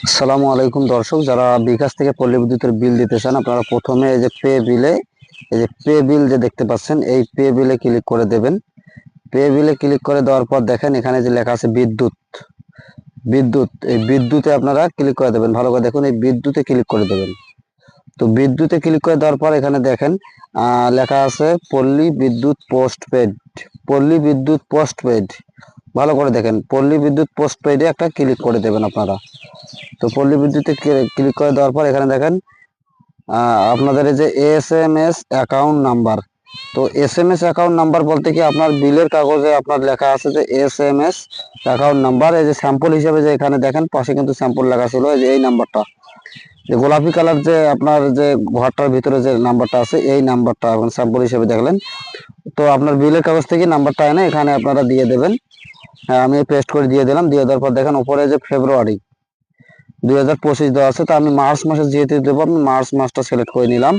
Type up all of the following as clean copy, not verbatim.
আসসালামু আলাইকুম দর্শক, যারা বিকাশ থেকে পল্লী বিদ্যুতের বিল দিতে চান আপনারা প্রথমে এই যে পে বিলে, এই যে পে বিল যে দেখতে পাচ্ছেন এই পে বিলে ক্লিক করে দেবেন। পে বিলে ক্লিক করে দেওয়ার পর দেখেন এখানে যে লেখা আছে বিদ্যুৎ, এই বিদ্যুতে আপনারা ক্লিক করে দেবেন। ভালো করে দেখুন, এই বিদ্যুতে ক্লিক করে দেবেন। তো বিদ্যুতে ক্লিক করে দেওয়ার পর এখানে দেখেন লেখা আছে পল্লী বিদ্যুৎ পোস্টপেড, পল্লী বিদ্যুৎ পোস্টপেড। ভালো করে দেখেন, পল্লী বিদ্যুৎ পোস্টপেডে একটা ক্লিক করে দেবেন আপনারা। তো পল্লী বিদ্যুতে ক্লিক করে দেওয়ার পর এখানে দেখেন আপনাদের এই যে SMS অ্যাকাউন্ট নাম্বার। তো SMS অ্যাকাউন্ট নাম্বার বলতে কি আপনার বিলের কাগজে আপনার লেখা আছে যে SMS অ্যাকাউন্ট নাম্বার। এই যে স্যাম্পল হিসেবে যে এখানে দেখেন পাশে কিন্তু স্যাম্পল লেখা ছিল, এই যে এই নাম্বারটা, যে গোলাপি কালার যে আপনার যে ঘরটার ভিতরে যে নাম্বারটা আছে এই নাম্বারটা এখন স্যাম্পল হিসেবে দেখলেন। তো আপনার বিলের কাগজ থেকে নাম্বারটা এনে এখানে আপনারা দিয়ে দেবেন। হ্যাঁ, আমি পেস্ট করে দিয়ে দিলাম। দিয়ে দেওয়ার পর দেখেন উপরে যে ফেব্রুয়ারি 2025 দেওয়া আছে, তো আমি মার্চ মাসে যেহেতু দেবো আমি মার্চ মাসটা সিলেক্ট করে নিলাম।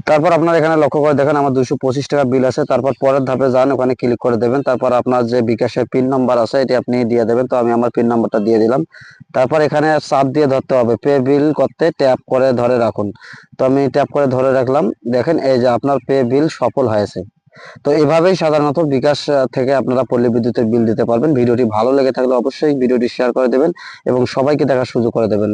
তারপর আপনার এখানে লক্ষ্য করে দেখেন আমার 225 টাকা বিল আছে। তারপর পরের ধাপে যান, ওখানে ক্লিক করে দেবেন। তারপর আপনার যে বিকাশের পিন নাম্বার আছে এটি আপনি দিয়ে দেবেন। তো আমি আমার পিন নাম্বারটা দিয়ে দিলাম। তারপর এখানে চাপ দিয়ে ধরতে হবে, পে বিল করতে ট্যাপ করে ধরে রাখুন। তো আমি ট্যাপ করে ধরে রাখলাম। দেখেন এই যে আপনার পে বিল সফল হয়েছে। তো এভাবেই সাধারণত বিকাশ থেকে আপনারা পল্লী বিদ্যুতের বিল দিতে পারবেন। ভিডিওটি ভালো লেগে থাকলে অবশ্যই ভিডিওটি শেয়ার করে দেবেন এবং সবাইকে দেখার সুযোগ করে দেবেন।